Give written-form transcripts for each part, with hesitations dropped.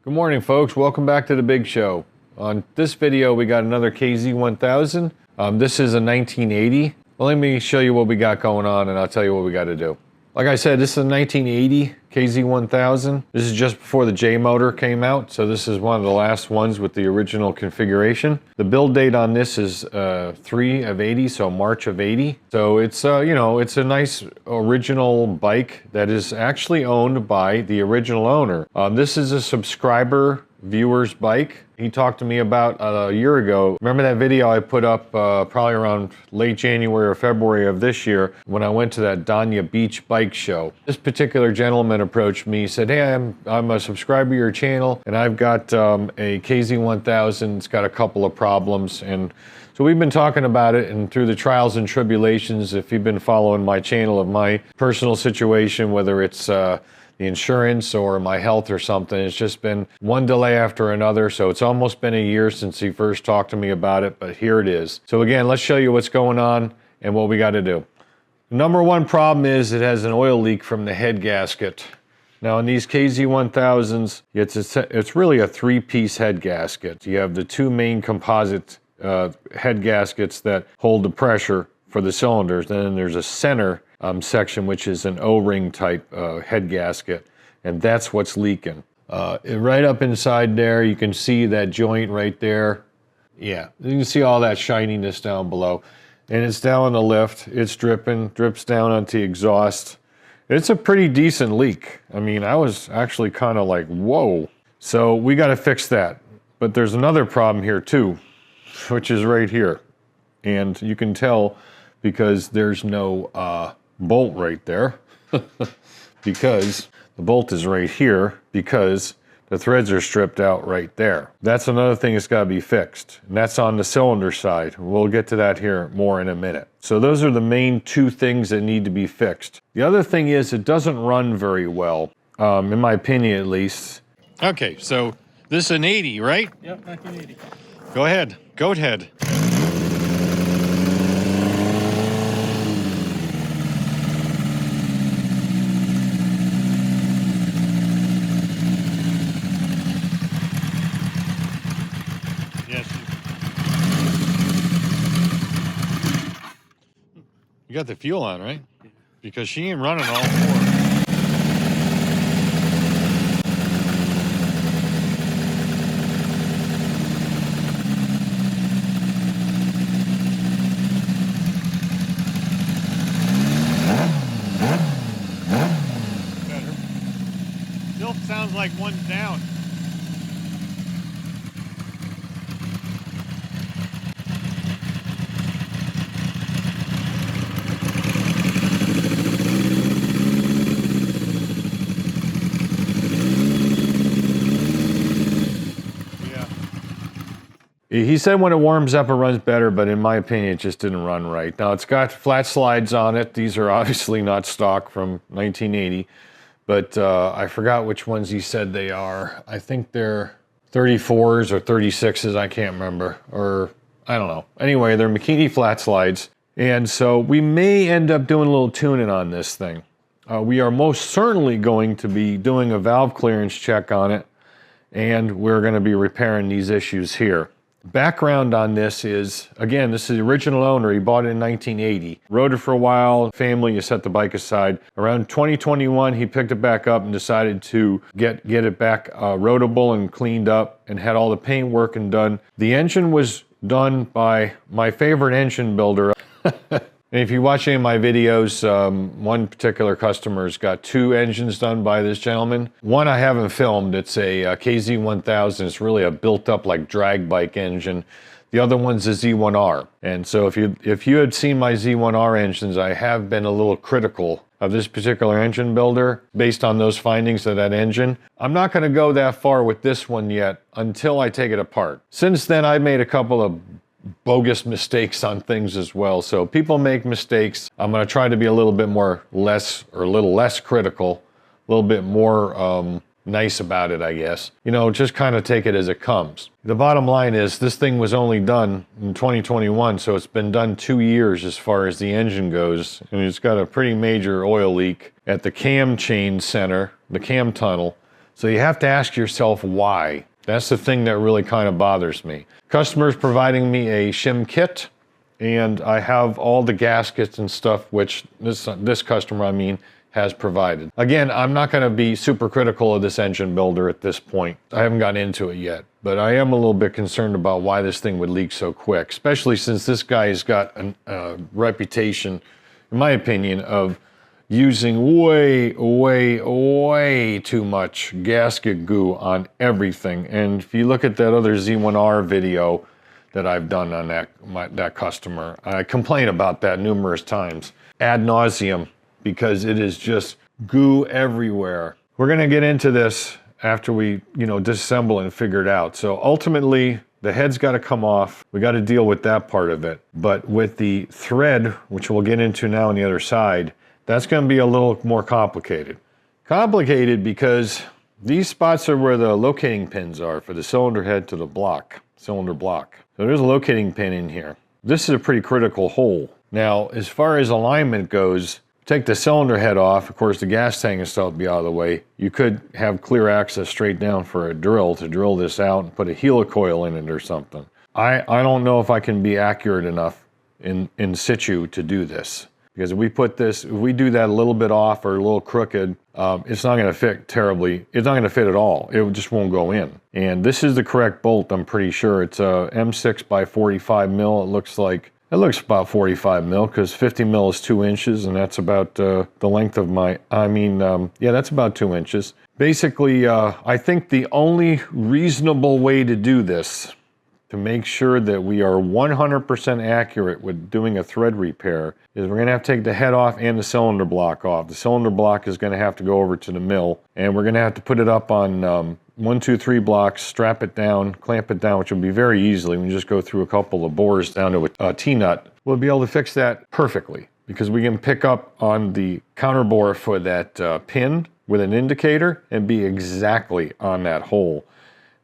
Good morning, folks. Welcome back to the big show. On this video, we got another KZ1000. This is a 1980. Well, let me show you what we got going on, and I'll tell you what we got to do. Like I said, this is a 1980 KZ1000. This is just before the J motor came out, so this is one of the last ones with the original configuration. The build date on this is 3 of 80, so March of 80. So it's, you know, it's a nice original bike that is actually owned by the original owner. This is a subscriber viewer's bike. He talked to me about a year ago. Remember that video I put up probably around late January or February of this year when I went to that Dania Beach bike show. This particular gentleman approached me, said, hey, I'm a subscriber to your channel and I've got a KZ1000. It's got a couple of problems. And so we've been talking about it, and through the trials and tribulations, if you've been following my channel, of my personal situation, whether it's the insurance or my health or something, it's just been one delay after another. So it's almost been a year since he first talked to me about it, but here it is. So again, let's show you what's going on and what we got to do. The number one problem is it has an oil leak from the head gasket. Now in these KZ1000s, it's really a three-piece head gasket. You have the two main composite head gaskets that hold the pressure for the cylinders. And then there's a center section, which is an O-ring type head gasket, and that's what's leaking. Right up inside there, you can see that joint right there. Yeah, you can see all that shininess down below. And it's down on the lift. It's dripping, drips down onto the exhaust. It's a pretty decent leak. I mean, I was actually kind of like, whoa. So we got to fix that. But there's another problem here too, which is right here. And you can tell because there's no bolt right there because the bolt is right here because the threads are stripped out right there. That's another thing that's got to be fixed, and that's on the cylinder side. We'll get to that here more in a minute. So those are the main two things that need to be fixed. The other thing is it doesn't run very well, in my opinion at least. Okay, so this is an 80, right? Yep, 1980. Go ahead, goat head. You got the fuel on, right? Because she ain't running all four. Still sounds like one's down. He said when it warms up, it runs better, but in my opinion, it just didn't run right. Now, it's got flat slides on it. These are obviously not stock from 1980, but I forgot which ones he said they are. I think they're 34s or 36s, I can't remember, or I don't know. Anyway, they're Makini flat slides, and so we may end up doing a little tuning on this thing. We are most certainly going to be doing a valve clearance check on it, and we're going to be repairing these issues here. Background on this is, again, this is the original owner. He bought it in 1980. Rode it for a while, family, you set the bike aside. Around 2021, he picked it back up and decided to get it back roadable and cleaned up and had all the paint work and done. The engine was done by my favorite engine builder. And if you watch any of my videos, one particular customer's got two engines done by this gentleman. One I haven't filmed. It's a KZ1000. It's really a built-up like drag bike engine. The other one's a Z1R. And so if you had seen my Z1R engines, I have been a little critical of this particular engine builder based on those findings of that engine. I'm not going to go that far with this one yet until I take it apart. Since then, I've made a couple of bogus mistakes on things as well. So people make mistakes. I'm going to try to be a little less critical, a little bit more nice about it, I guess. You know, just kind of take it as it comes. The bottom line is this thing was only done in 2021, so it's been done 2 years as far as the engine goes, and it's got a pretty major oil leak at the cam chain center, the cam tunnel, So you have to ask yourself why. That's the thing that really kind of bothers me. Customer's providing me a shim kit, and I have all the gaskets and stuff, which this customer, I mean, has provided. Again, I'm not gonna be super critical of this engine builder at this point. I haven't gotten into it yet, but I am a little bit concerned about why this thing would leak so quick, especially since this guy has got a reputation, in my opinion, of using way too much gasket goo on everything. And if you look at that other Z1R video that I've done on that customer, I complain about that numerous times ad nauseum, because it is just goo everywhere. We're gonna get into this after we, disassemble and figure it out. So ultimately, the head's gotta come off. We gotta deal with that part of it. But with the thread, which we'll get into now on the other side, that's gonna be a little more complicated. Complicated because these spots are where the locating pins are for the cylinder head to the cylinder block. So there's a locating pin in here. This is a pretty critical hole. Now, as far as alignment goes, take the cylinder head off, of course the gas tank and stuff will be out of the way. You could have clear access straight down for a drill to drill this out and put a helicoil in it or something. I don't know if I can be accurate enough in situ to do this. Because if we do that a little bit off or a little crooked, it's not gonna fit terribly. It's not gonna fit at all. It just won't go in. And this is the correct bolt, I'm pretty sure. It's a M6 by 45 mil. It looks about 45 mil because 50 mil is 2 inches, and that's about the length of yeah, that's about 2 inches. Basically, I think the only reasonable way to do this, to make sure that we are 100% accurate with doing a thread repair, is we're gonna have to take the head off and the cylinder block off. The cylinder block is gonna have to go over to the mill, and we're gonna have to put it up on 1, 2, 3 blocks, strap it down, clamp it down, which will be very easily. We just go through a couple of bores down to a T-nut. We'll be able to fix that perfectly because we can pick up on the counter bore for that pin with an indicator and be exactly on that hole.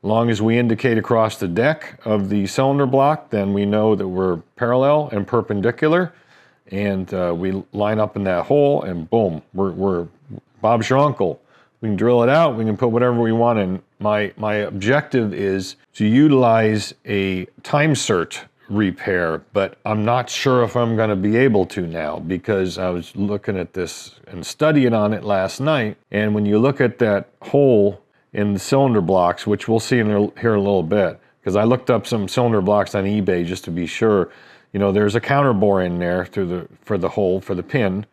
As long as we indicate across the deck of the cylinder block, then we know that we're parallel and perpendicular, and we line up in that hole, and boom, we're Bob's your uncle. We can drill it out, we can put whatever we want in. My objective is to utilize a time cert repair, but I'm not sure if I'm gonna be able to now because I was looking at this and studying on it last night, and when you look at that hole in the cylinder blocks, which we'll see in here in a little bit, because I looked up some cylinder blocks on eBay just to be sure. There's a counter bore in there for the hole for the pin,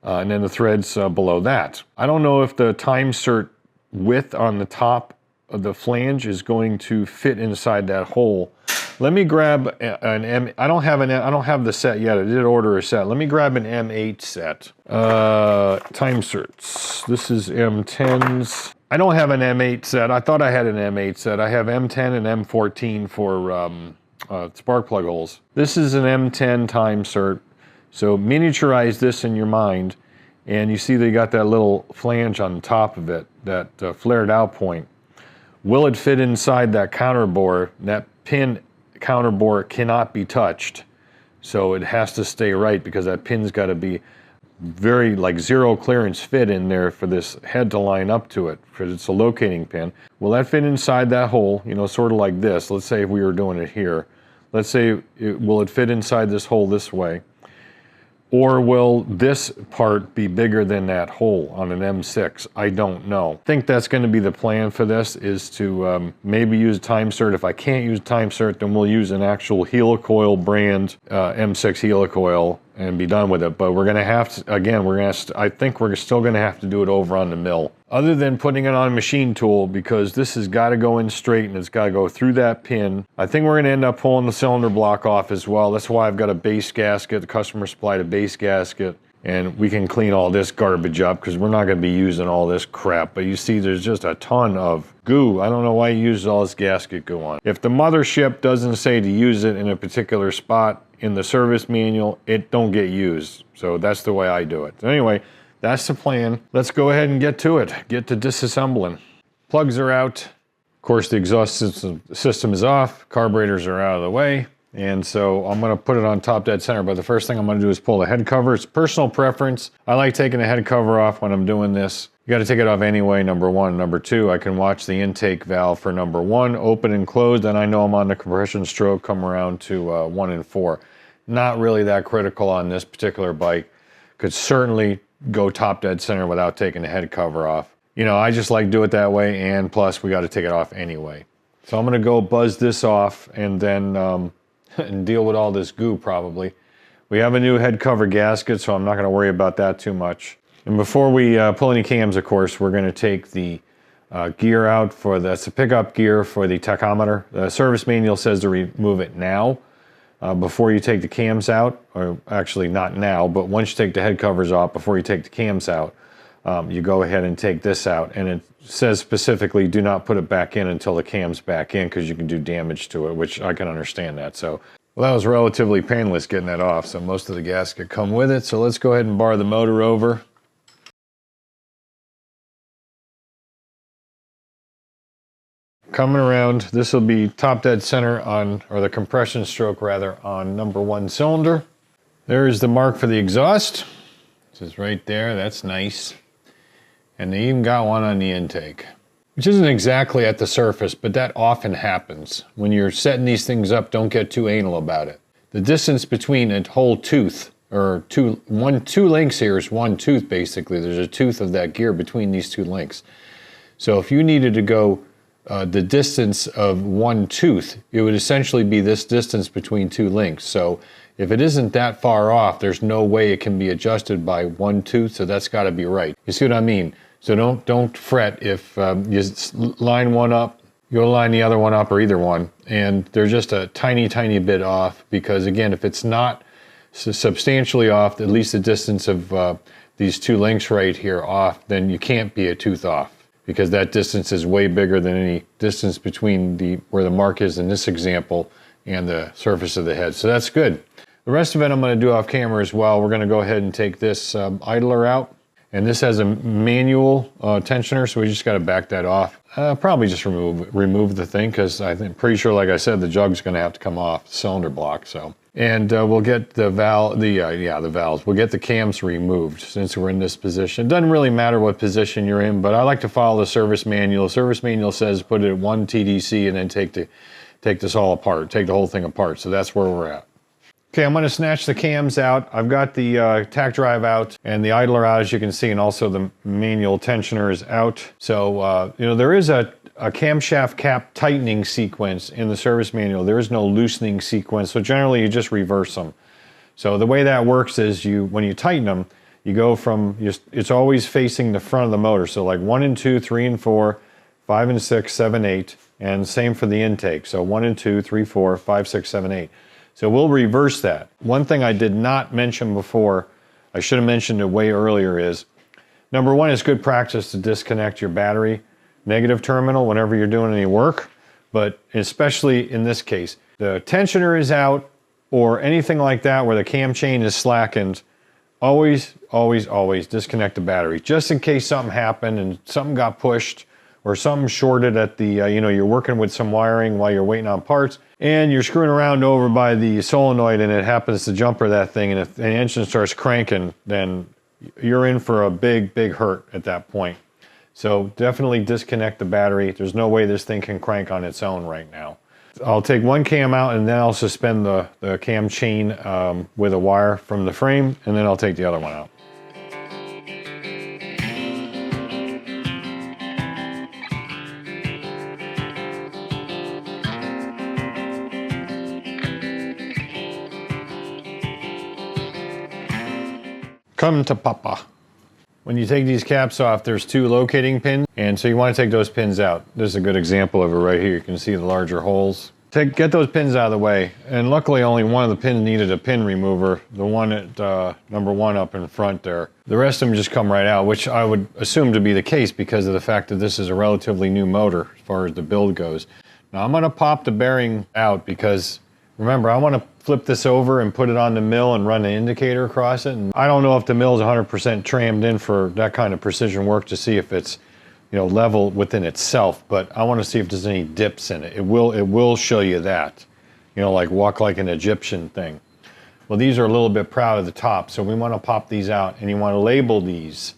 and then the threads below that. I don't know if the time cert width on the top of the flange is going to fit inside that hole. Let me grab an M. I don't have the set yet. I did order a set. Let me grab an M8 set. Time certs. This is M10s. I don't have an M8 set. I thought I had an M8 set. I have M10 and M14 for spark plug holes. This is an M10 time cert. So miniaturize this in your mind, and you see they got that little flange on the top of it, that flared out point. Will it fit inside that counter bore? That pin counter bore cannot be touched. So it has to stay right because that pin's got to be very zero clearance fit in there for this head to line up to it, because it's a locating pin. Will that fit inside that hole, sort of like this? Let's say if we were doing it here. Let's say, will it fit inside this hole this way? Or will this part be bigger than that hole on an M6? I don't know. I think that's going to be the plan for this, is to maybe use time cert. If I can't use time cert, then we'll use an actual helicoil brand M6 helicoil and be done with it. But we're going to have to, again, I think we're still going to have to do it over on the mill. Other than putting it on a machine tool, because this has got to go in straight and it's got to go through that pin. I think we're going to end up pulling the cylinder block off as well. That's why I've got a base gasket. The customer supplied a base gasket, and we can clean all this garbage up because we're not going to be using all this crap. But you see there's just a ton of goo. I don't know why you use all this gasket goo on. If the mothership doesn't say to use it in a particular spot in the service manual, it don't get used. So that's the way I do it. So anyway, that's the plan. Let's go ahead and get to it. Get to disassembling. Plugs are out. Of course, the exhaust system is off. Carburetors are out of the way. And so I'm gonna put it on top dead center, but the first thing I'm gonna do is pull the head cover. It's personal preference. I like taking the head cover off when I'm doing this. got to take it off anyway, number one. Number two, I can watch the intake valve for number one open and closed, and I know I'm on the compression stroke, come around to 1 and 4. Not really that critical on this particular bike. Could certainly go top dead center without taking the head cover off. You know, I just like to do it that way, and plus we got to take it off anyway. So I'm going to go buzz this off and then and deal with all this goo probably. We have a new head cover gasket, so I'm not going to worry about that too much. And before we pull any cams, of course, we're going to take the gear out for that's the pickup gear for the tachometer. The service manual says to remove it now before you take the cams out, or actually not now, but once you take the head covers off, before you take the cams out, you go ahead and take this out. And it says specifically, do not put it back in until the cam's back in, because you can do damage to it, which I can understand that. So, well, that was relatively painless getting that off. So most of the gasket come with it. So let's go ahead and bar the motor over. Coming around, this will be top dead center on, or the compression stroke rather, on number one cylinder. There's the mark for the exhaust. This is right there, that's nice. And they even got one on the intake, which isn't exactly at the surface, but that often happens. When you're setting these things up, don't get too anal about it. The distance between a whole tooth, or two links here is one tooth basically. There's a tooth of that gear between these two links. So if you needed to go the distance of one tooth, it would essentially be this distance between two links. So if it isn't that far off, there's no way it can be adjusted by one tooth, so that's got to be right. You see what I mean? So don't fret if you line one up, you'll line the other one up, or either one, and they're just a tiny, tiny bit off, because again, if it's not substantially off, at least the distance of these two links right here off, then you can't be a tooth off, because that distance is way bigger than any distance between where the mark is in this example and the surface of the head. So that's good. The rest of it I'm going to do off camera as well. We're going to go ahead and take this idler out. And this has a manual tensioner, so we just got to back that off. Probably just remove the thing, because I'm pretty sure, like I said, the jug's going to have to come off the cylinder block. So, and we'll get the the valves. We'll get the cams removed since we're in this position. It doesn't really matter what position you're in, but I like to follow the service manual. The service manual says put it at 1 TDC and then take this all apart, take the whole thing apart. So that's where we're at. Okay, I'm going to snatch the cams out. I've got the tack drive out and the idler out, as you can see, and also the manual tensioner is out. So, you know, there is a camshaft cap tightening sequence in the service manual. There is no loosening sequence, so generally you just reverse them. So the way that works is when you tighten them, you go from, it's always facing the front of the motor. So like 1 and 2, 3 and 4, 5 and 6, 7, 8, and same for the intake. So 1 and 2, 3, 4, 5, 6, 7, 8. So we'll reverse that. One thing I did not mention before, I should have mentioned it way earlier, is number one, it's good practice to disconnect your battery negative terminal whenever you're doing any work, but especially in this case, the tensioner is out or anything like that where the cam chain is slackened, always, always, always disconnect the battery, just in case something happened and something got pushed or something shorted at the, you know, you're working with some wiring while you're waiting on parts, and you're screwing around over by the solenoid and it happens to jumper that thing, and if the engine starts cranking, then you're in for a big, big hurt at that point. So definitely disconnect the battery. There's no way this thing can crank on its own right now. I'll take one cam out and then I'll suspend the cam chain with a wire from the frame, and then I'll take the other one out. Come to Papa. When you take these caps off, there's 2 locating pins, and so you want to take those pins out. This is a good example of it right here. You can see the larger holes. Get those pins out of the way, and luckily only one of the pins needed a pin remover, the one at number 1 up in front there. The rest of them just come right out, which I would assume to be the case because of the fact that this is a relatively new motor as far as the build goes. Now I'm going to pop the bearing out because, remember, I want to flip this over and put it on the mill and run an indicator across it. And I don't know if the mill is 100% trammed in for that kind of precision work to see if it's, you know, level within itself, but I want to see if there's any dips in it. It will show you that, you know, like walk like an Egyptian thing. Well, these are a little bit proud of the top, so we want to pop these out, and you want to label these.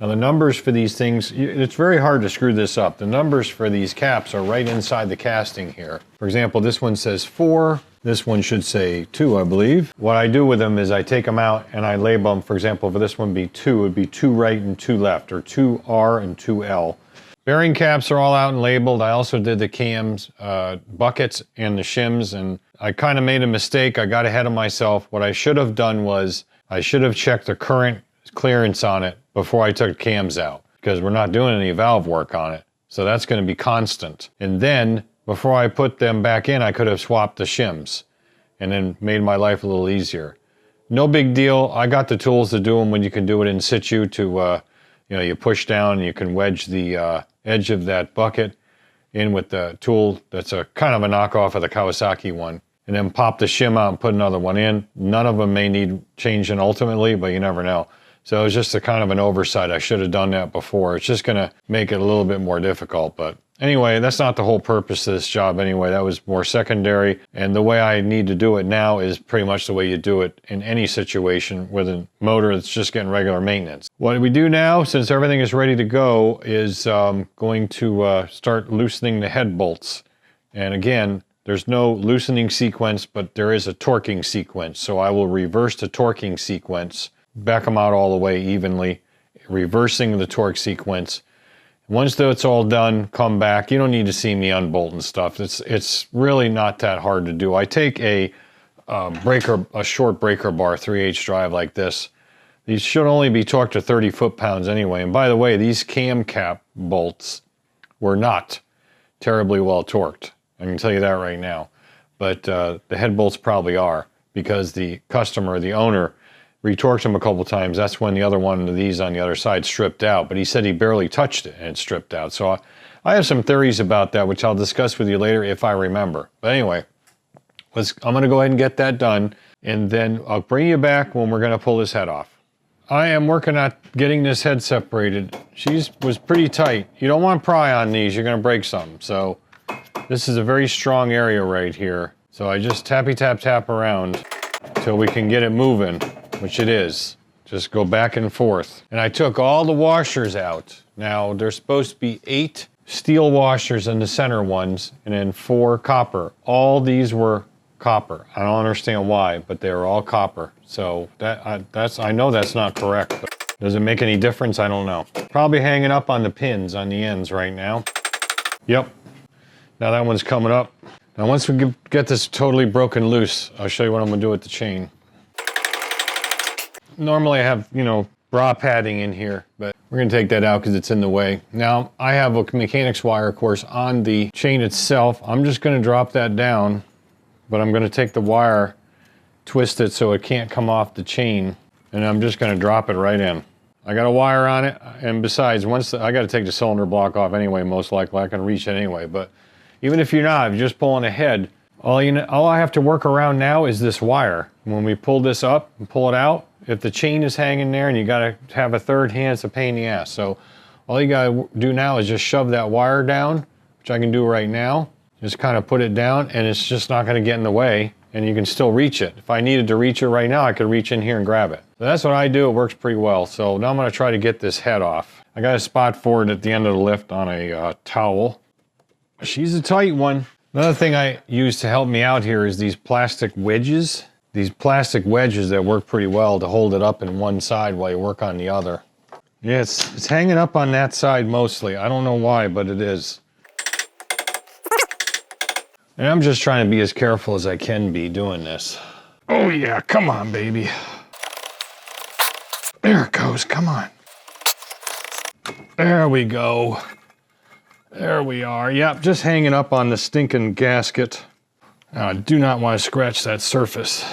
Now the numbers for these things, it's very hard to screw this up. The numbers for these caps are right inside the casting here. For example, this one says 4. This one should say 2, I believe. What I do with them is I take them out and I label them. For example, for this one be 2, it would be 2 right and 2 left, or 2R and 2L. Bearing caps are all out and labeled. I also did the cams, buckets, and the shims, and I kind of made a mistake. I got ahead of myself. What I should have done was I should have checked the current clearance on it before I took cams out, because we're not doing any valve work on it. So that's going to be constant. And then before I put them back in, I could have swapped the shims and then made my life a little easier. No big deal. I got the tools to do them when you can do it in situ to, you push down and you can wedge the edge of that bucket in with the tool that's a kind of a knockoff of the Kawasaki one, and then pop the shim out and put another one in. None of them may need changing ultimately, but you never know. So it was just a kind of an oversight. I should have done that before. It's just gonna make it a little bit more difficult, but anyway, that's not the whole purpose of this job anyway. That was more secondary, and the way I need to do it now is pretty much the way you do it in any situation with a motor that's just getting regular maintenance. What we do now, since everything is ready to go, is going to start loosening the head bolts. And again, there's no loosening sequence, but there is a torquing sequence. So I will reverse the torquing sequence, back them out all the way evenly, reversing the torque sequence. Once that's all done, come back. You don't need to see me unbolt and stuff. It's really not that hard to do. I take a short breaker bar, 3/8 drive like this. These should only be torqued to 30 foot-pounds anyway. And by the way, these cam cap bolts were not terribly well torqued. I can tell you that right now. But the head bolts probably are, because the customer, the owner, retorqued them a couple times. That's when the other one of these on the other side stripped out, but he said he barely touched it and it stripped out. So I have some theories about that, which I'll discuss with you later if I remember. But anyway, I'm gonna go ahead and get that done, and then I'll bring you back when we're gonna pull this head off. I am working on getting this head separated. She was pretty tight. You don't want to pry on these, you're gonna break something. So this is a very strong area right here. So I just tappy tap tap around till we can get it moving, which it is. Just go back and forth. And I took all the washers out. Now there's supposed to be 8 steel washers in the center ones and then 4 copper. All these were copper. I don't understand why, but they were all copper. So I know that's not correct, but does it make any difference? I don't know. Probably hanging up on the pins on the ends right now. Yep. Now that one's coming up. Now once we get this totally broken loose, I'll show you what I'm gonna do with the chain. Normally I have, bra padding in here, but we're gonna take that out because it's in the way. Now I have a mechanics wire, of course, on the chain itself. I'm just gonna drop that down, but I'm gonna take the wire, twist it so it can't come off the chain, and I'm just gonna drop it right in. I got a wire on it, and besides, I gotta take the cylinder block off anyway, most likely. I can reach it anyway, but even if you're not, if you're just pulling ahead, all I have to work around now is this wire. When we pull this up and pull it out, if the chain is hanging there and you gotta have a third hand, it's a pain in the ass. So all you gotta do now is just shove that wire down, which I can do right now. Just kind of put it down, and it's just not gonna get in the way, and you can still reach it. If I needed to reach it right now, I could reach in here and grab it. So that's what I do. It works pretty well. So now I'm gonna try to get this head off. I got a spot for it at the end of the lift on a towel. She's a tight one. Another thing I use to help me out here is these plastic wedges. These plastic wedges that work pretty well to hold it up in one side while you work on the other. Yeah, it's hanging up on that side mostly. I don't know why, but it is. And I'm just trying to be as careful as I can be doing this. Oh yeah, come on, baby. There it goes, come on. There we go. There we are. Yep, just hanging up on the stinking gasket. Now, I do not want to scratch that surface.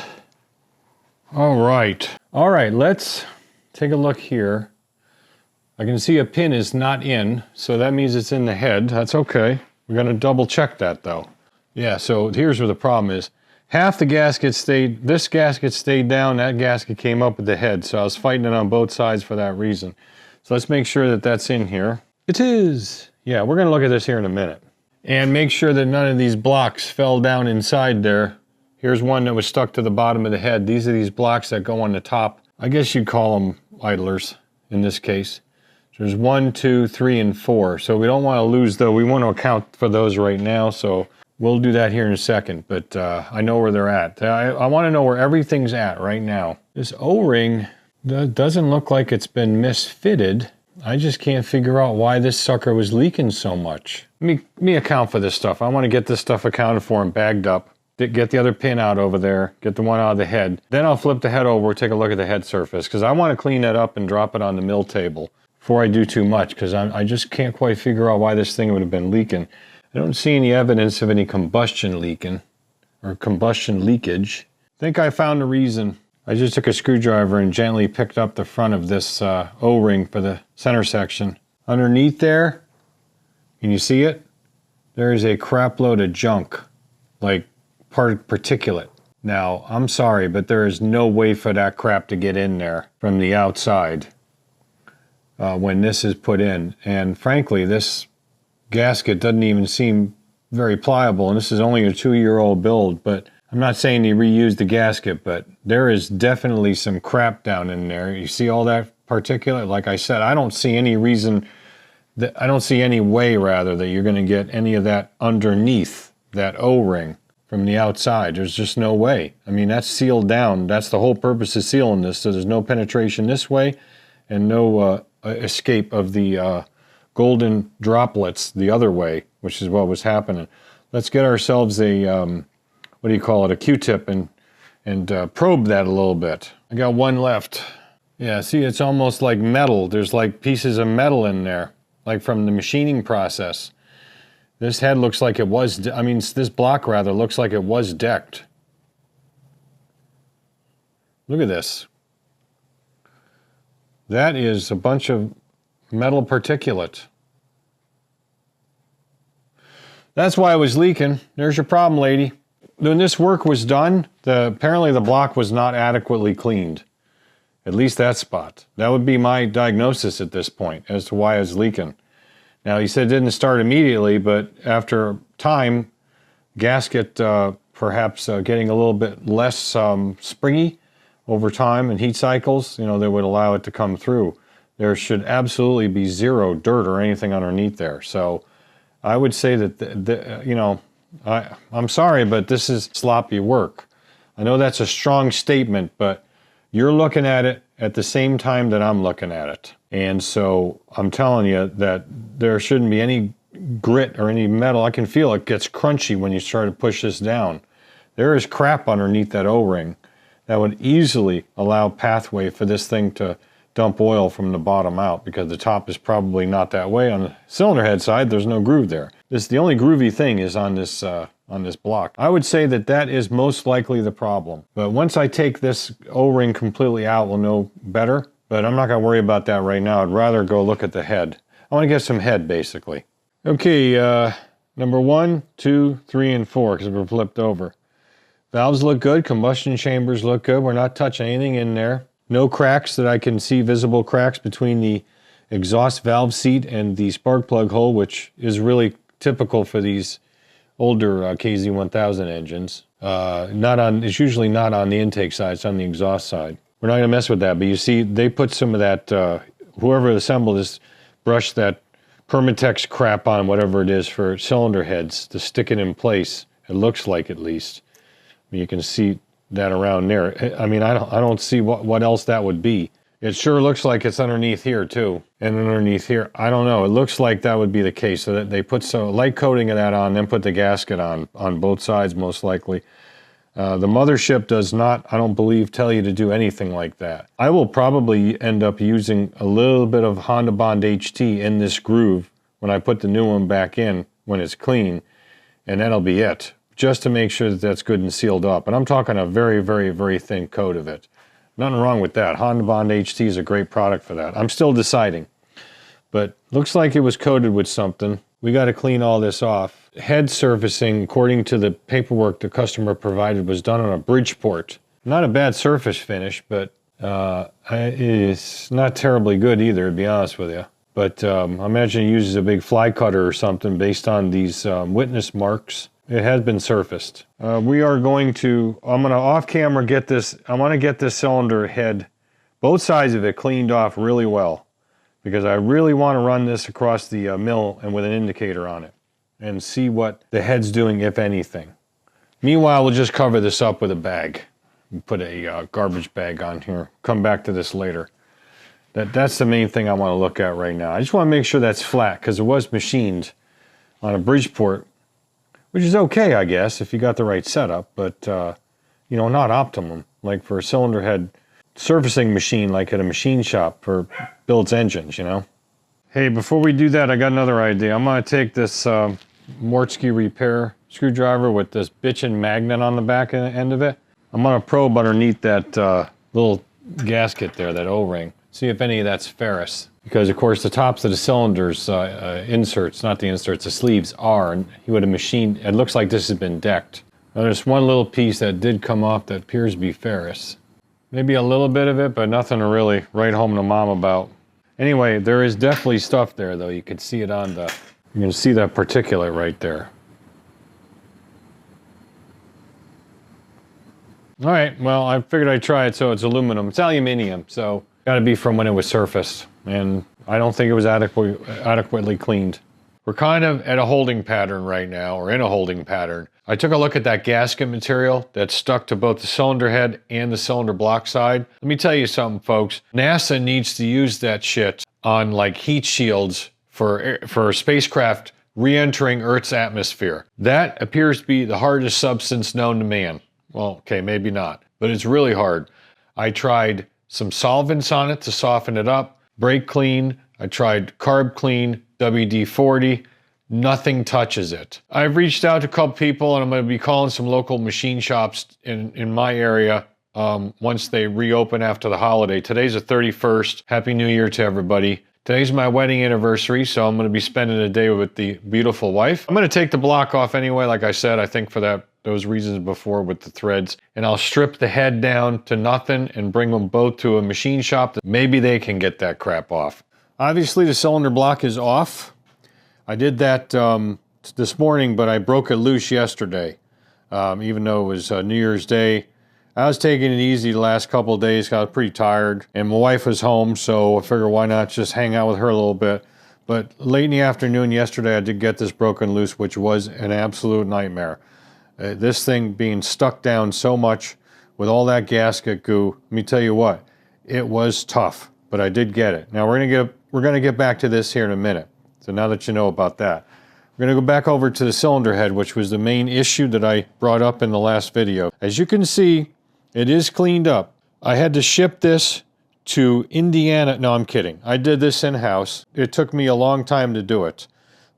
All right, let's take a look here. I can see a pin is not in, so that means it's in the head. That's okay. We're gonna double check that though. Yeah, so here's where the problem is. Half the gasket stayed, this gasket stayed down, that gasket came up with the head, so I was fighting it on both sides for that reason. So let's make sure that that's in here. It is. Yeah, we're gonna look at this here in a minute. And make sure that none of these blocks fell down inside there. Here's one that was stuck to the bottom of the head. These are these blocks that go on the top. I guess you'd call them idlers in this case. There's 1, 2, 3, and 4. So we don't want to lose, though. We want to account for those right now. So we'll do that here in a second. But I know where they're at. I want to know where everything's at right now. This O-ring doesn't look like it's been misfitted. I just can't figure out why this sucker was leaking so much. Let me account for this stuff. I want to get this stuff accounted for and bagged up. Get the other pin out over there. Get the one out of the head. Then I'll flip the head over, take a look at the head surface, because I want to clean that up and drop it on the mill table before I do too much, because I just can't quite figure out why this thing would have been leaking. I don't see any evidence of any combustion leaking or combustion leakage. I think I found the reason. I just took a screwdriver and gently picked up the front of this O-ring for the center section. Underneath there, can you see it? There is a crap load of junk, like particulate. Now, I'm sorry, but there is no way for that crap to get in there from the outside when this is put in. And frankly, this gasket doesn't even seem very pliable, and this is only a 2-year-old build, but I'm not saying you reuse the gasket, but there is definitely some crap down in there. You see all that particulate? Like I said, I don't see any reason, I don't see any way, rather, that you're going to get any of that underneath that O-ring from the outside. There's just no way. I mean, that's sealed down. That's the whole purpose of sealing this, so there's no penetration this way and no escape of the golden droplets the other way, which is what was happening. Let's get ourselves a, what do you call it, a Q-tip and probe that a little bit. I got one left. Yeah, see, it's almost like metal. There's like pieces of metal in there, like from the machining process. This head looks like it was, I mean, this block rather looks like it was decked. Look at this. That is a bunch of metal particulate. That's why it was leaking. There's your problem, lady. When this work was done, apparently the block was not adequately cleaned. At least that spot. That would be my diagnosis at this point as to why it's leaking. Now, he said it didn't start immediately, but after time, gasket perhaps getting a little bit less springy over time and heat cycles, you know, that would allow it to come through. There should absolutely be zero dirt or anything underneath there. So I would say that, you know, I'm sorry, but this is sloppy work. I know that's a strong statement, but you're looking at it at the same time that I'm looking at it. And so I'm telling you that there shouldn't be any grit or any metal. I can feel it gets crunchy when you start to push this down. There is crap underneath that O-ring that would easily allow pathway for this thing to dump oil from the bottom out, because the top is probably not that way. On the cylinder head side, there's no groove there. The only groovy thing is on this block. I would say that that is most likely the problem. But once I take this O-ring completely out, we'll know better. But I'm not going to worry about that right now. I'd rather go look at the head. I want to get some head, basically. Okay, number 1, 2, 3, and 4, because we're flipped over. Valves look good. Combustion chambers look good. We're not touching anything in there. No cracks that I can see, visible cracks between the exhaust valve seat and the spark plug hole, which is really typical for these older KZ1000 engines. It's usually not on the intake side, it's on the exhaust side. We're not going to mess with that, but you see, they put some of that, whoever assembled this, brushed that Permatex crap on, whatever it is, for cylinder heads to stick it in place. It looks like, at least. I mean, you can see that around there. I mean, I don't see what else that would be. It sure looks like it's underneath here too, and underneath here. I don't know. It looks like that would be the case. So that they put some light coating of that on, then put the gasket on both sides, most likely. The mothership does not, I don't believe, tell you to do anything like that. I will probably end up using a little bit of Honda Bond HT in this groove when I put the new one back in when it's clean, and that'll be it, just to make sure that that's good and sealed up. And I'm talking a very, very, very thin coat of it. Nothing wrong with that. Honda Bond HT is a great product for that. I'm still deciding, but looks like it was coated with something. We got to clean all this off. Head surfacing, according to the paperwork the customer provided, was done on a Bridgeport. Not a bad surface finish, but it's not terribly good either, to be honest with you. But I imagine he uses a big fly cutter or something based on these witness marks. It has been surfaced. We are going to, I'm going to off camera get this, I want to get this cylinder head, both sides of it, cleaned off really well. because I really want to run this across the mill and with an indicator on it and see what the head's doing, if anything. Meanwhile, we'll just cover this up with a bag. Put a garbage bag on here. Come back to this later. That's the main thing I want to look at right now. I just want to make sure that's flat because it was machined on a Bridgeport, which is okay, I guess, if you got the right setup, but you know, not optimum. Like for a cylinder head surfacing machine, like at a machine shop for builds engines, you know. Hey, before we do that, I got another idea. I'm gonna take this Mortsky repair screwdriver with this bitchin' magnet on the back end of it. I'm gonna probe underneath that little gasket there, that O-ring. See if any of that's ferrous. Because of course the tops of the cylinders, inserts, not the inserts, the sleeves are, and he would have machined, it looks like this has been decked. Now there's one little piece that did come off that appears to be ferrous. Maybe a little bit of it, but nothing to really write home to mom about. Anyway, there is definitely stuff there though. You can see it on the, you can see that particulate right there. All right, well, I figured I'd try it. So it's aluminum, it's aluminium, so gotta be from when it was surfaced. And I don't think it was adequately cleaned. We're kind of at a holding pattern right now, or in a holding pattern. I took a look at that gasket material that's stuck to both the cylinder head and the cylinder block side. Let me tell you something, folks. NASA needs to use that shit on like heat shields for spacecraft re-entering Earth's atmosphere. That appears to be the hardest substance known to man. Well, okay, maybe not, but it's really hard. I tried some solvents on it to soften it up, brake clean. I tried carb clean, WD-40. Nothing touches it. I've reached out to a couple people, and I'm going to be calling some local machine shops in my area once they reopen after the holiday. Today's the 31st. Happy New Year to everybody. Today's my wedding anniversary, so I'm going to be spending a day with the beautiful wife. I'm going to take the block off anyway, like I said, I think for those reasons before with the threads. And I'll strip the head down to nothing and bring them both to a machine shop that maybe they can get that crap off. Obviously the cylinder block is off. I did that this morning, but I broke it loose yesterday. Even though it was New Year's Day. I was taking it easy the last couple of days, got pretty tired, and my wife was home, so I figured why not just hang out with her a little bit. But late in the afternoon yesterday, I did get this broken loose, which was an absolute nightmare. This thing being stuck down so much with all that gasket goo, let me tell you what, it was tough, but I did get it. Now we're gonna get back to this here in a minute. So now that you know about that, we're gonna go back over to the cylinder head, which was the main issue that I brought up in the last video. As you can see, it is cleaned up. I had to ship this to Indiana. No, I'm kidding. I did this in-house. It took me a long time to do it,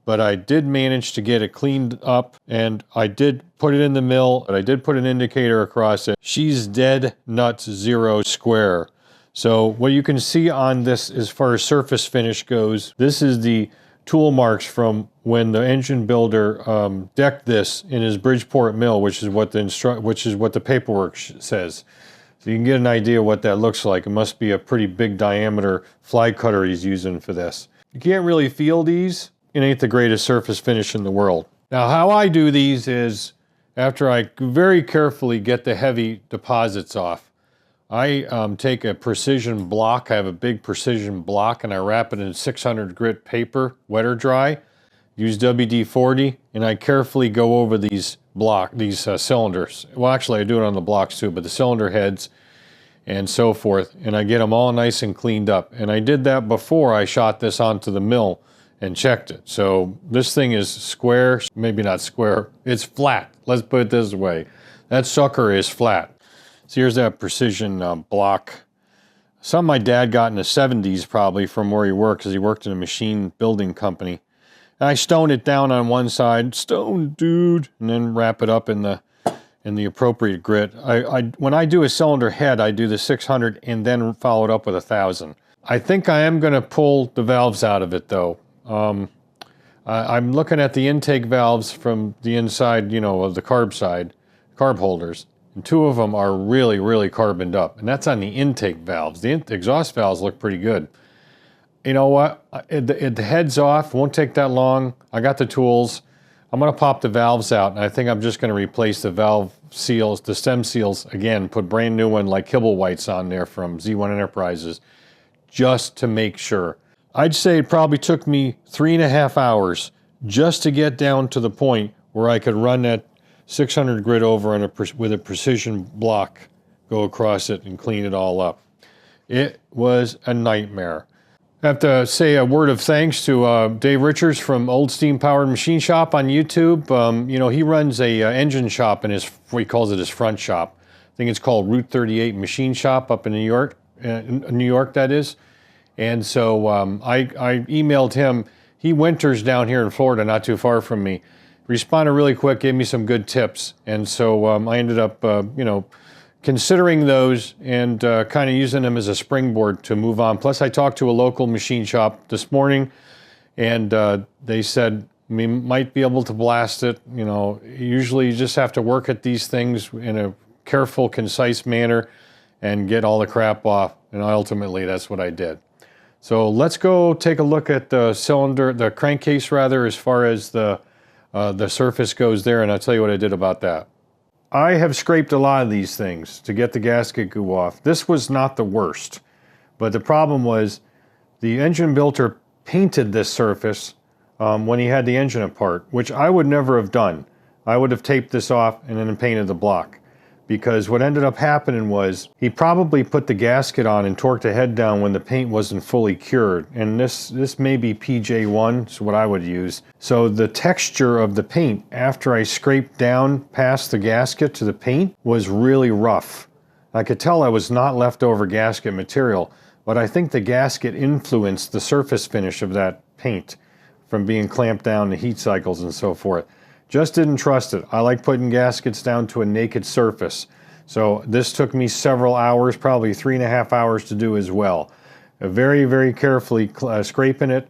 but I did manage to get it cleaned up, and I did put it in the mill, and I did put an indicator across it. She's dead nuts 0 square. So what you can see on this as far as surface finish goes, this is the tool marks from when the engine builder decked this in his Bridgeport mill, which is what the paperwork says. So you can get an idea what that looks like. It must be a pretty big diameter fly cutter he's using for this. You can't really feel these. It ain't the greatest surface finish in the world. Now how I do these is, after I very carefully get the heavy deposits off, I take a precision block. I have a big precision block, and I wrap it in 600 grit paper, wet or dry. Use WD-40, and I carefully go over these cylinders. Well, actually, I do it on the blocks too, but the cylinder heads and so forth, and I get them all nice and cleaned up. And I did that before I shot this onto the mill and checked it. So this thing is square, maybe not square, it's flat. Let's put it this way. That sucker is flat. So here's that precision block. Some my dad got in the 70s probably from where he worked, because he worked in a machine building company. And I stoned it down on one side, stone dude, and then wrap it up in the appropriate grit. When I do a cylinder head, I do the 600 and then follow it up with 1000. I think I am going to pull the valves out of it though. I'm looking at the intake valves from the inside, you know, of the carb side, carb holders. And 2 of them are really, really carboned up. And that's on the intake valves. The exhaust valves look pretty good. You know what? The head's off. Won't take that long. I got the tools. I'm going to pop the valves out. And I think I'm just going to replace the valve seals, the stem seals, again, put brand new one like Kibble Whites on there from Z1 Enterprises, just to make sure. I'd say it probably took me 3.5 hours just to get down to the point where I could run that 600 grit over on with a precision block, go across it and clean it all up. It was a nightmare. I have to say a word of thanks to Dave Richards from Old Steam Powered Machine Shop on YouTube. You know, he runs a engine shop in his, what he calls it, his front shop. I think it's called Route 38 Machine Shop up in New York, that is. And so I emailed him. He winters down here in Florida, not too far from me. Responded really quick, gave me some good tips. And so I ended up, you know, considering those and kind of using them as a springboard to move on. Plus, I talked to a local machine shop this morning, and they said we might be able to blast it. You know, usually you just have to work at these things in a careful, concise manner and get all the crap off. And ultimately, that's what I did. So let's go take a look at the cylinder, the crankcase rather, as far as the surface goes there, and I'll tell you what I did about that. I have scraped a lot of these things to get the gasket goo off. This was not the worst, but the problem was the engine builder painted this surface when he had the engine apart, which I would never have done. I would have taped this off and then painted the block. Because what ended up happening was he probably put the gasket on and torqued the head down when the paint wasn't fully cured. And this may be PJ1, is what I would use. So the texture of the paint after I scraped down past the gasket to the paint was really rough. I could tell I was not leftover gasket material, but I think the gasket influenced the surface finish of that paint from being clamped down to heat cycles and so forth. Just didn't trust it. I like putting gaskets down to a naked surface. So this took me several hours, probably 3.5 hours to do as well. Very, very carefully scraping it,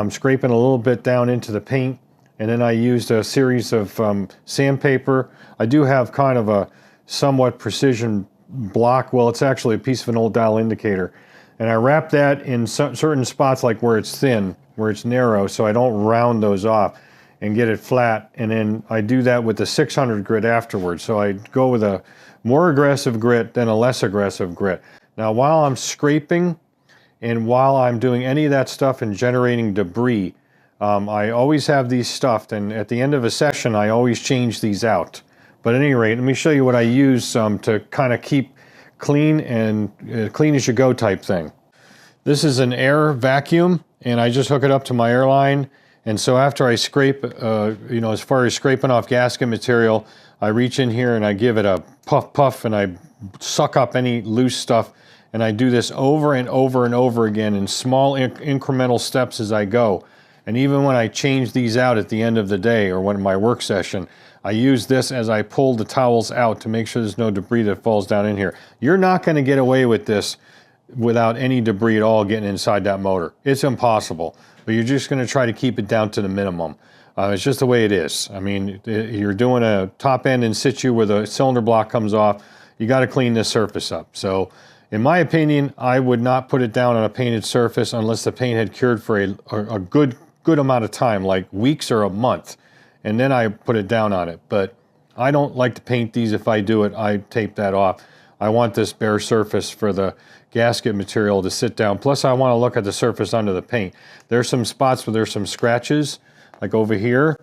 scraping a little bit down into the paint, and then I used a series of sandpaper. I do have kind of a somewhat precision block. Well, it's actually a piece of an old dial indicator. And I wrap that in certain spots, like where it's thin, where it's narrow, so I don't round those off and get it flat, and then I do that with the 600 grit afterwards. So I go with a more aggressive grit than a less aggressive grit. Now while I'm scraping and while I'm doing any of that stuff and generating debris, I always have these stuffed, and at the end of a session I always change these out. But at any rate, let me show you what I use to kind of keep clean and clean as you go type thing. This is an air vacuum, and I just hook it up to my air line. And so after I scrape, you know, as far as scraping off gasket material, I reach in here and I give it a puff puff and I suck up any loose stuff. And I do this over and over and over again in small incremental steps as I go. And even when I change these out at the end of the day or when my work session, I use this as I pull the towels out to make sure there's no debris that falls down in here. You're not going to get away with this without any debris at all getting inside that motor. It's impossible. But you're just going to try to keep it down to the minimum. It's just the way it is. I mean, you're doing a top end in situ where the cylinder block comes off. You got to clean this surface up. So in my opinion, I would not put it down on a painted surface unless the paint had cured for a good amount of time, like weeks or a month. And then I put it down on it. But I don't like to paint these. If I do it, I tape that off. I want this bare surface for the gasket material to sit down. Plus I want to look at the surface under the paint. There's some spots where there's some scratches, like over here,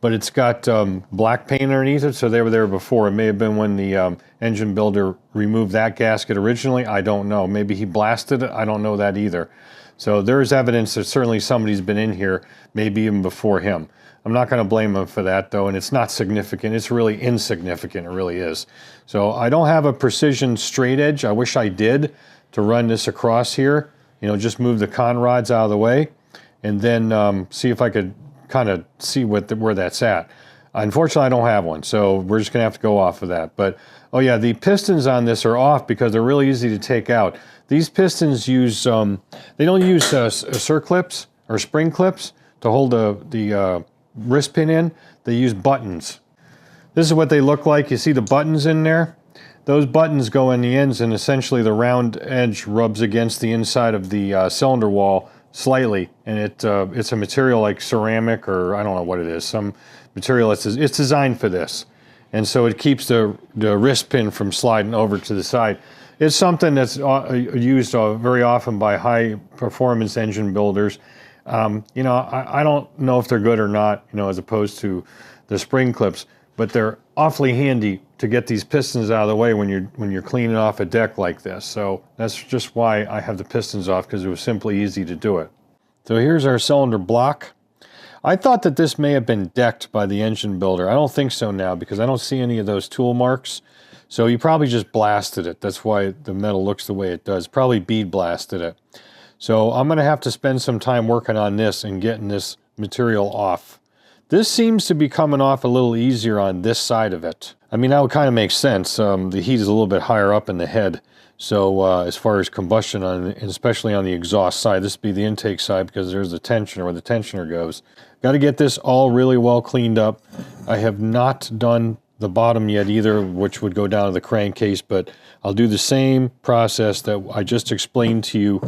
but it's got black paint underneath it, so they were there before. It may have been when the engine builder removed that gasket originally. I don't know. Maybe he blasted it. I don't know that either. So there's evidence that certainly somebody's been in here, maybe even before him. I'm not going to blame him for that though, and it's not significant. It's really insignificant, it really is. So I don't have a precision straight edge. I wish I did, to run this across here. You know, just move the con rods out of the way and then see if I could kind of see where that's at. Unfortunately, I don't have one, so we're just gonna have to go off of that. But, oh yeah, the pistons on this are off because they're really easy to take out. These pistons use, they don't use circlips or spring clips to hold the wrist pin in. They use buttons. This is what they look like. You see the buttons in there? Those buttons go in the ends, and essentially the round edge rubs against the inside of the cylinder wall slightly, and it's a material like ceramic, or I don't know what it is, some material it's designed for this, and so it keeps the wrist pin from sliding over to the side. It's something that's used very often by high performance engine builders. You know, I don't know if they're good or not, you know, as opposed to the spring clips, but they're awfully handy to get these pistons out of the way when you're cleaning off a deck like this. So that's just why I have the pistons off, because it was simply easy to do it. So here's our cylinder block. I thought that this may have been decked by the engine builder. I don't think so now, because I don't see any of those tool marks. So he probably just blasted it. That's why the metal looks the way it does. Probably bead blasted it. So I'm going to have to spend some time working on this and getting this material off. This seems to be coming off a little easier on this side of it. I mean, that would kind of make sense. The heat is a little bit higher up in the head. So as far as combustion, and especially on the exhaust side, this would be the intake side, because there's the tensioner, where the tensioner goes. Got to get this all really well cleaned up. I have not done the bottom yet either, which would go down to the crankcase, but I'll do the same process that I just explained to you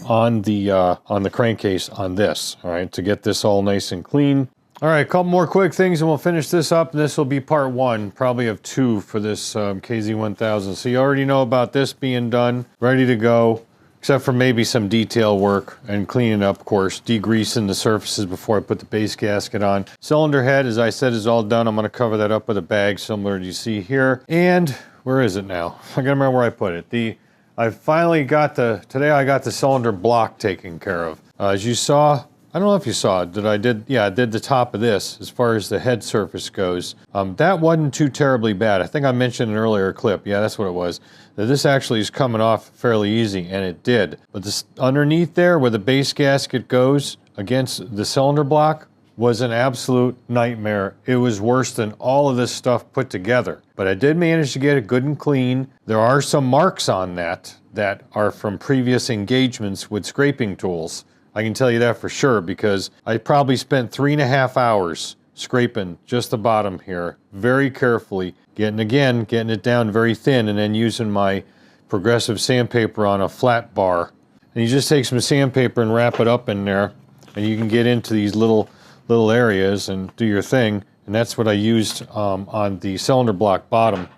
on the crankcase on this, all right, to get this all nice and clean. All right, a couple more quick things and we'll finish this up. This will be part one, probably of two for this KZ1000. So you already know about this being done, ready to go, except for maybe some detail work and cleaning up, of course, degreasing the surfaces before I put the base gasket on. Cylinder head, as I said, is all done. I'm going to cover that up with a bag similar to you see here. And where is it now? I gotta remember where I put it. I finally got today I got the cylinder block taken care of. As you saw, I don't know if you saw it, I did the top of this as far as the head surface goes. That wasn't too terribly bad. I think I mentioned in an earlier clip, yeah, that's what it was, that this actually is coming off fairly easy, and it did. But this underneath there, where the base gasket goes against the cylinder block, was an absolute nightmare. It was worse than all of this stuff put together. But I did manage to get it good and clean. There are some marks on that are from previous engagements with scraping tools. I can tell you that for sure, because I probably spent 3.5 hours scraping just the bottom here very carefully, getting it down very thin, and then using my progressive sandpaper on a flat bar. And you just take some sandpaper and wrap it up in there, and you can get into these little areas and do your thing. And that's what I used on the cylinder block bottom,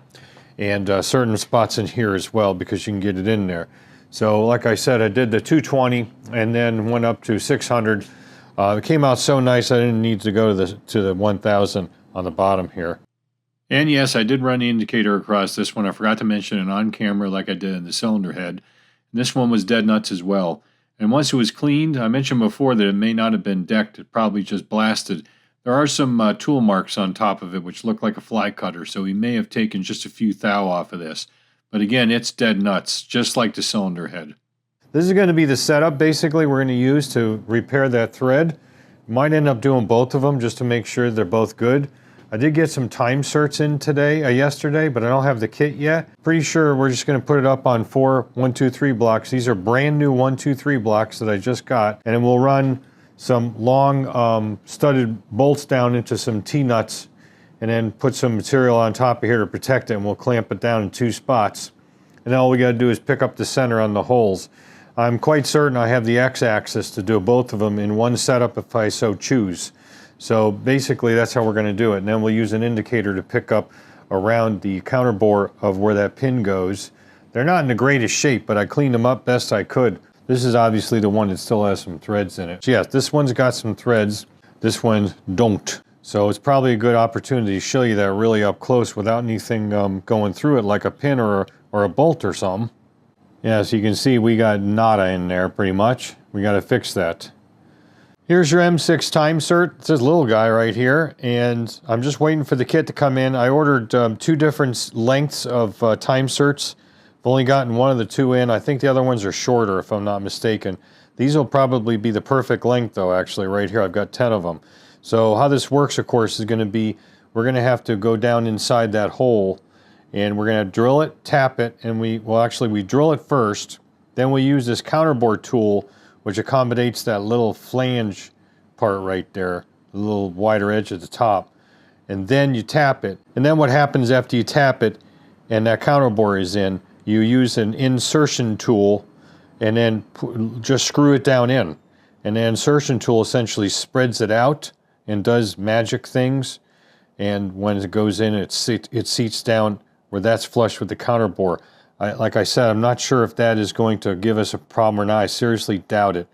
and certain spots in here as well, because you can get it in there. So like I said, I did the 220 and then went up to 600. It came out so nice I didn't need to go to the 1000 on the bottom here. And yes, I did run the indicator across this one. I forgot to mention it on camera like I did in the cylinder head. And this one was dead nuts as well. And once it was cleaned, I mentioned before that it may not have been decked, it probably just blasted. There are some tool marks on top of it which look like a fly cutter, so we may have taken just a few thou off of this. But again, it's dead nuts, just like the cylinder head. This is going to be the setup, basically, we're going to use to repair that thread. Might end up doing both of them just to make sure they're both good. I did get some time certs in yesterday, but I don't have the kit yet. Pretty sure we're just going to put it up on 4 1-2-3 blocks. These are brand new 1-2-3 blocks that I just got. And then we'll run some long studded bolts down into some T-nuts, and then put some material on top of here to protect it, and we'll clamp it down in 2 spots. And then all we got to do is pick up the center on the holes. I'm quite certain I have the X-axis to do both of them in one setup if I so choose. So basically that's how we're going to do it. And then we'll use an indicator to pick up around the counter bore of where that pin goes. They're not in the greatest shape, but I cleaned them up best I could. This is obviously the one that still has some threads in it. So yes, this one's got some threads, this one don't. So it's probably a good opportunity to show you that really up close without anything going through it, like a pin or a bolt or something. Yeah, so you can see we got nada in there pretty much. We got to fix that. Here's your M6 time cert. It's this little guy right here, and I'm just waiting for the kit to come in. I ordered 2 different lengths of time certs. I've only gotten one of the 2 in. I think the other ones are shorter, if I'm not mistaken. These will probably be the perfect length, though, actually, right here. I've got 10 of them. So how this works, of course, is going to be, we're going to have to go down inside that hole, and we're going to drill it, tap it, and we drill it first. Then we use this counterbore tool, which accommodates that little flange part right there, the little wider edge at the top. And then you tap it. And then what happens after you tap it and that counterbore is in, you use an insertion tool and then just screw it down in. And the insertion tool essentially spreads it out and does magic things. And when it goes in, it seats down where that's flush with the counterbore. Like I said, I'm not sure if that is going to give us a problem or not. I seriously doubt it.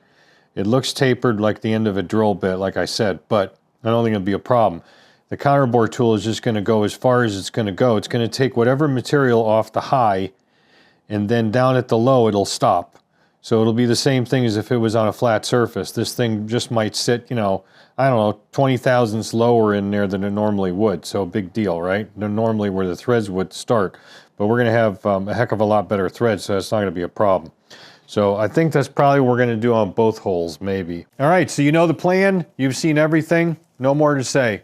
It looks tapered like the end of a drill bit, like I said, but I don't think it'll be a problem. The counterbore tool is just going to go as far as it's going to go. It's going to take whatever material off the high, and then down at the low it'll stop. So it'll be the same thing as if it was on a flat surface. This thing just might sit, you know, I don't know, 20 thousandths lower in there than it normally would. So big deal, right? Normally where the threads would start. But we're going to have a heck of a lot better threads, so that's not going to be a problem. So I think that's probably what we're going to do on both holes, maybe. All right, so you know the plan. You've seen everything. No more to say.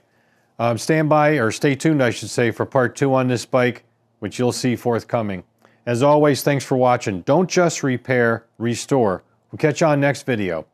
Stand by, or stay tuned, I should say, for part 2 on this bike, which you'll see forthcoming. As always, thanks for watching. Don't just repair, restore. We'll catch you on next video.